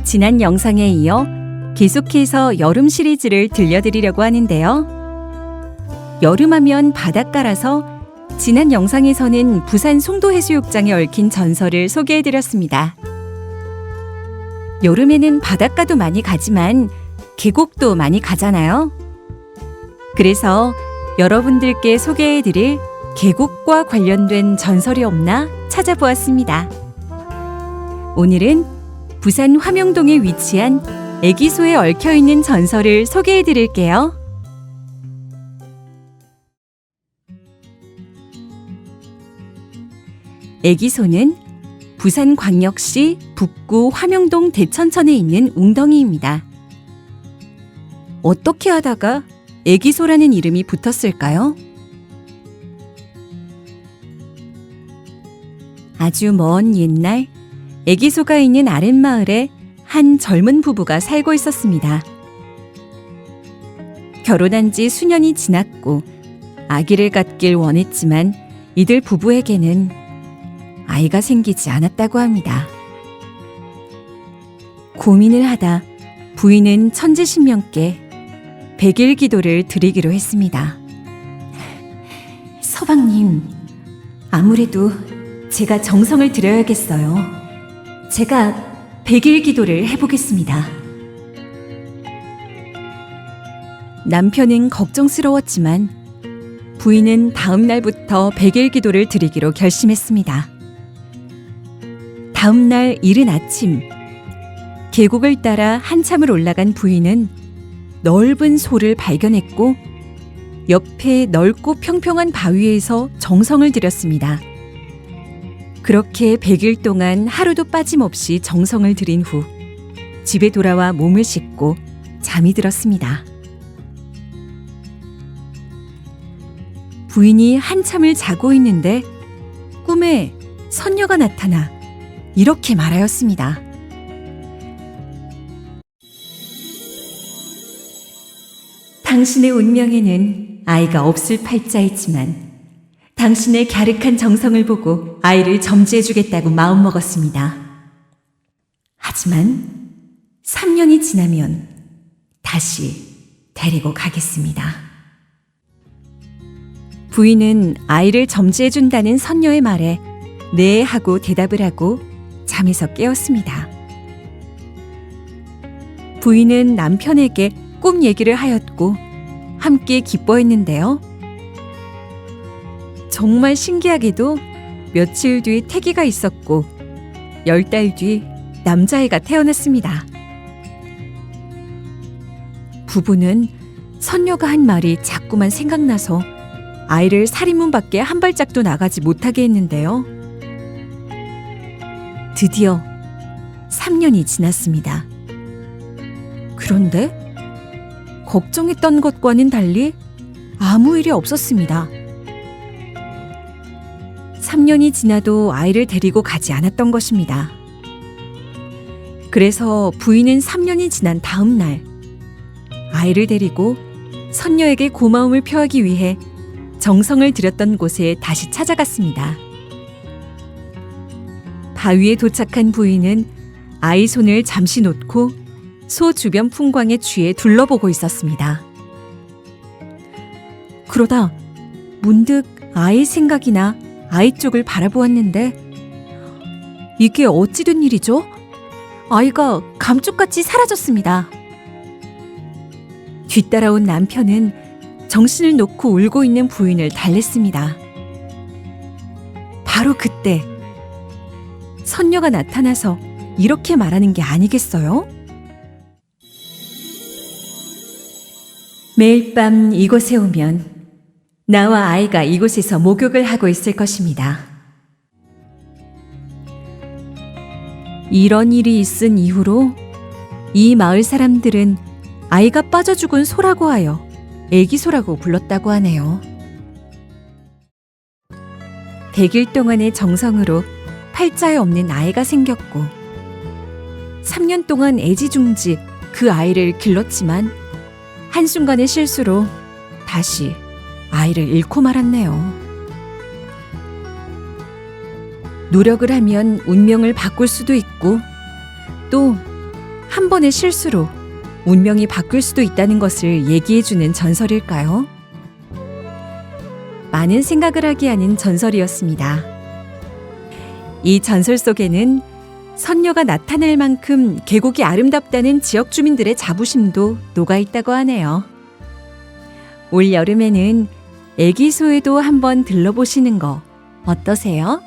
지난 영상에 이어 계속해서 여름 시리즈를 들려드리려고 하는데요. 여름하면 바닷가라서 지난 영상에서는 부산 송도해수욕장에 얽힌 전설을 소개해드렸습니다. 여름에는 바닷가도 많이 가지만 계곡도 많이 가잖아요. 그래서 여러분들께 소개해드릴 계곡과 관련된 전설이 없나 찾아보았습니다. 오늘은 부산 화명동에 위치한 애기소에 얽혀있는 전설을 소개해드릴게요. 애기소는 부산광역시 북구 화명동 대천천에 있는 웅덩이입니다. 어떻게 하다가 애기소라는 이름이 붙었을까요? 아주 먼 옛날 애기소가 있는 아랫마을에 한 젊은 부부가 살고 있었습니다. 결혼한 지 수년이 지났고 아기를 갖길 원했지만 이들 부부에게는 아이가 생기지 않았다고 합니다. 고민을 하다 부인은 천지신명께 100일 기도를 드리기로 했습니다. 서방님, 아무래도 제가 정성을 들여야겠어요. 제가 100일 기도를 해보겠습니다. 남편은 걱정스러웠지만 부인은 다음 날부터 100일 기도를 드리기로 결심했습니다. 다음 날 이른 아침, 계곡을 따라 한참을 올라간 부인은 넓은 소를 발견했고 옆에 넓고 평평한 바위에서 정성을 들였습니다. 그렇게 100일 동안 하루도 빠짐없이 정성을 들인 후 집에 돌아와 몸을 씻고 잠이 들었습니다. 부인이 한참을 자고 있는데 꿈에 선녀가 나타나 이렇게 말하였습니다. 당신의 운명에는 아이가 없을 팔자이지만 당신의 갸륵한 정성을 보고 아이를 점지해주겠다고 마음먹었습니다. 하지만 3년이 지나면 다시 데리고 가겠습니다. 부인은 아이를 점지해준다는 선녀의 말에 네 하고 대답을 하고 잠에서 깨었습니다. 부인은 남편에게 꿈 얘기를 하였고 함께 기뻐했는데요. 정말 신기하게도 며칠 뒤 태기가 있었고 10달 뒤 남자아이가 태어났습니다. 부부는 선녀가 한 말이 자꾸만 생각나서 아이를 살인문 밖에 한 발짝도 나가지 못하게 했는데요. 드디어 3년이 지났습니다. 그런데 걱정했던 것과는 달리 아무 일이 없었습니다. 3년이 지나도 아이를 데리고 가지 않았던 것입니다. 그래서 부인은 3년이 지난 다음 날 아이를 데리고 선녀에게 고마움을 표하기 위해 정성을 들였던 곳에 다시 찾아갔습니다. 바위에 도착한 부인은 아이 손을 잠시 놓고 소 주변 풍광에 취해 둘러보고 있었습니다. 그러다 문득 아이 생각이 나 아이 쪽을 바라보았는데 이게 어찌 된 일이죠? 아이가 감쪽같이 사라졌습니다. 뒤따라온 남편은 정신을 놓고 울고 있는 부인을 달랬습니다. 바로 그때 선녀가 나타나서 이렇게 말하는 게 아니겠어요? 매일 밤 이곳에 오면 나와 아이가 이곳에서 목욕을 하고 있을 것입니다. 이런 일이 있은 이후로 이 마을 사람들은 아이가 빠져 죽은 소라고 하여 애기소라고 불렀다고 하네요. 100일 동안의 정성으로 팔자에 없는 아이가 생겼고 3년 동안 애지중지 그 아이를 길렀지만 한순간의 실수로 다시 아이를 잃고 말았네요. 노력을 하면 운명을 바꿀 수도 있고 또 한 번의 실수로 운명이 바뀔 수도 있다는 것을 얘기해주는 전설일까요? 많은 생각을 하게 하는 전설이었습니다. 이 전설 속에는 선녀가 나타날 만큼 계곡이 아름답다는 지역 주민들의 자부심도 녹아있다고 하네요. 올 여름에는 애기소에도 한번 들러보시는 거 어떠세요?